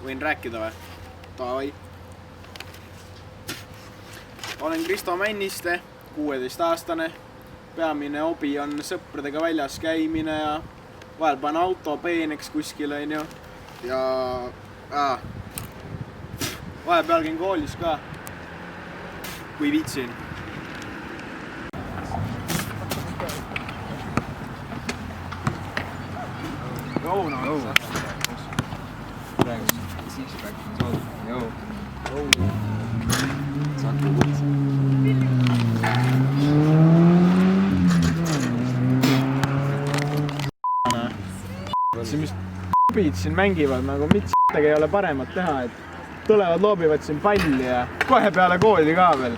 Võin rääkida või? Tavai. Olen Kristo Männiste, 16-aastane. Peamine hobi on sõpradega väljas käimine ja vahel panen auto peeneks kuskil, on ju. Ja vahepeal käin koolis ka, kui viitsin. Mis k***id siin mängivad, nagu mitte s**tega ei ole paremat teha, et tulevad, loobivad siin palli ja kohe peale kooli ka veel.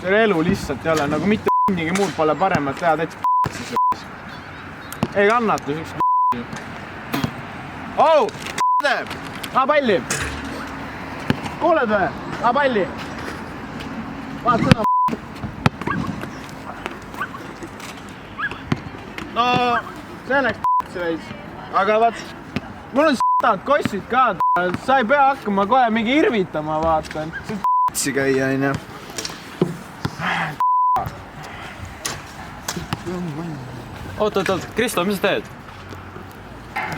See elu lihtsalt ei ole, nagu mitte m***nigi muud pole paremat teha, täitsa siis. Ei kannata üks k***i. Oh! Palli! Kuuled või? Palli! Vaat seda no, see läks see veits. Aga vaat, mul on s**tad kossid ka, sa ei pea hakkama kohe mingi irvitama, vaatan. See on s**tsi käia, on ju. Oot, Kristo, mis sa teed?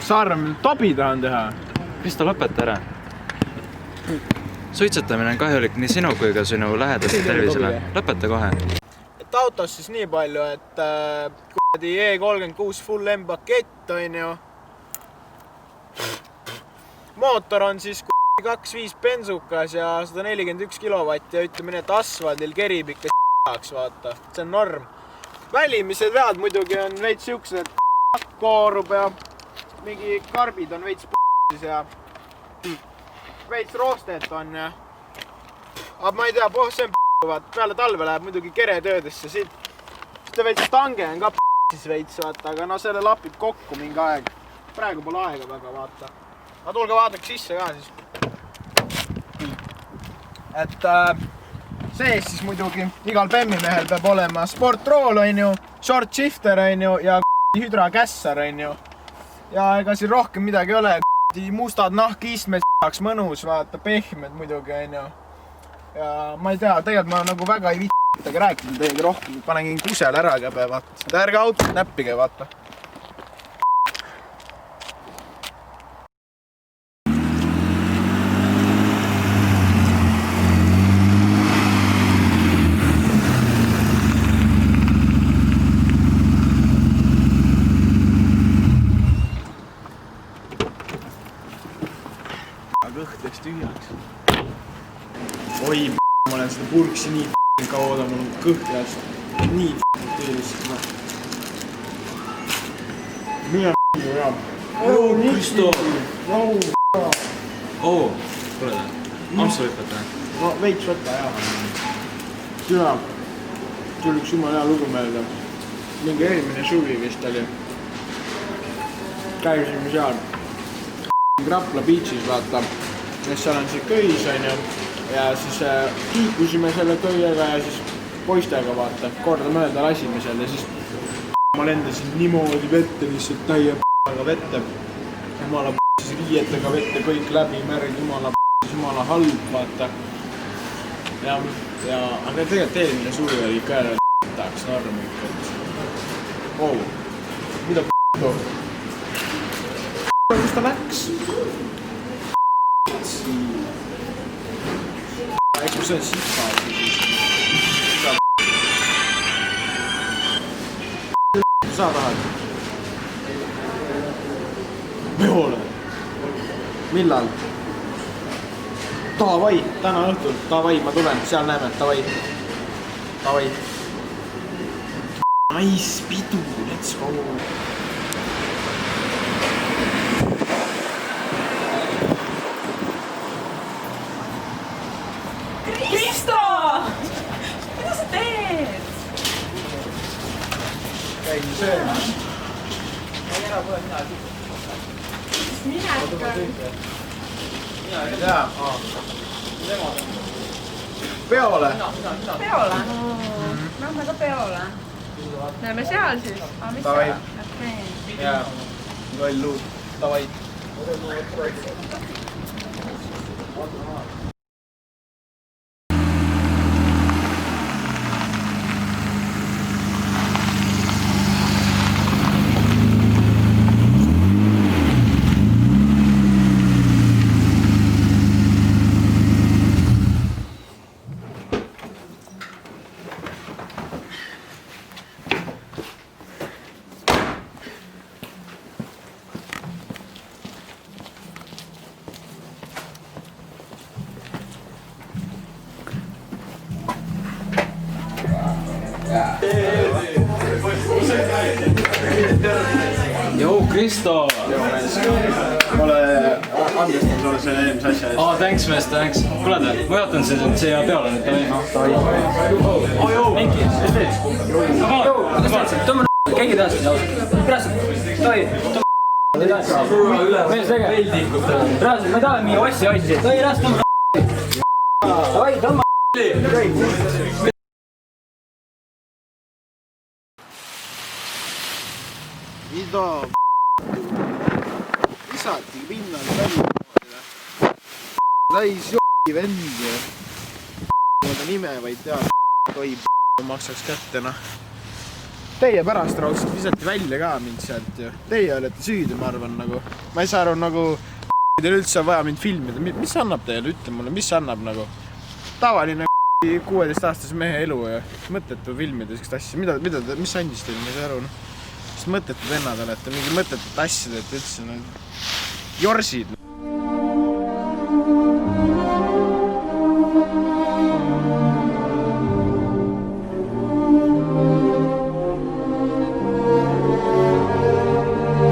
Saarem, tobi tahan teha. Kristo, lõpeta ära. Suitsetamine on kahjulik nii sinu kui ka sinu lähedaste tervisele. Lõpeta kohe. Et autos siis nii palju, et E36 full M pakett, on ju. Mootor on siis 2.5 bensukas ja 141 kilovatti ja ütleme nii, et asfaldil kerib ikka s**aks, vaata. See on norm. Välimised vead muidugi on veits siuksed, et koorub ja mingi karbid on veits p***is ja veits roostet on ja aga ma ei tea, see on p***vad. Peale talve läheb muidugi keretöödesse siit veits stange on ka p***is veits, vaata, aga no selle lapib kokku mingi aeg. Praegu pole aega väga, vaata. Aga tulge vaadake sisse ka siis. Et sees siis muidugi igal bemmimehel peab olema sportrool, on ju, short shifter, on ju, ja hüdrakässar, on ju. Ja ega siin rohkem midagi ei ole. Mustad nahkistmed s**aks mõnus, vaata, pehmed muidugi, on ju. Ja ma ei tea, tegelikult ma nagu väga ei viitagi rääkida teiega rohkem. Panengi kusel ära käbe, vaata. Ärge autot näppige, vaata. Kõht läks tühjaks. Oi, ma olen seda purksi nii kaua oda, mul on kõht jääs nii tühjaks. Mine jah. Kristo! Kuule ta, ampsu võtta. No veits võtta, jah. Sina, sul üks jumal hea lugu meelde. Mingi eelmine suvi vist oli. Käisime seal Rapla beachis, vaata. Ja seal on see köis, on ju. Ja siis kiikusime selle köiega ja siis poistega, vaata. Korda mööda lasime seal ja siis ma lendasin niimoodi vette, lihtsalt täie p***aga vette. Jumala p***is riietega vette, kõik läbi märg, jumala halb, vaata. Ja, aga tegelikult eelmine suvi oli ikka jälle tahaks normi ikka. Mida p***toob? Kus ta läks? Eks kui see on sipa. Sa tahad? Peole. Millal? Tavai, täna õhtul. Tavai, ma tulen, seal näeme. Tavai. Nice pidu, let's go. Kristo! Mida sa teed? Käin sööma. Ei ära pole midagi. Mine ikka. Mina ei tea. Peole? Peole? Lähme ka peole. Näeme seal siis. Mis seal? Jaa. Loll luud. Tavai. Joo, Kristo! Ole andestan sulle selle eelmise asja eest. Thanks, mees, thanks. Kuule, ma juhatan siia peale nüüd, tohi. Minki, mis teed? Tõmba keegi edasi, edasi, tohi. Mees tege. Reaalselt, ma ei taha mingi ossi siit. Tohi edasi tõmba. Tohi, tõmba. Mida visati pinnal välja täis j**i vend ja ta nime vaid tead tohib maksaks kätte noh. Teie pärast raudselt visati välja ka mind sealt ju. Teie olete süüdi, ma arvan nagu. Ma ei saa aru nagu teil üldse on vaja mind filmida. Mis annab teile? Ütle mulle, mis annab nagu? Tavaline 16-aastase mehe elu ja mõttetu filmida sellist asja. Mis andis teile? Ma ei saa aru noh. Mis mõttetud vennad olete? Mingi mõttetut asja teete üldse. Jorsid.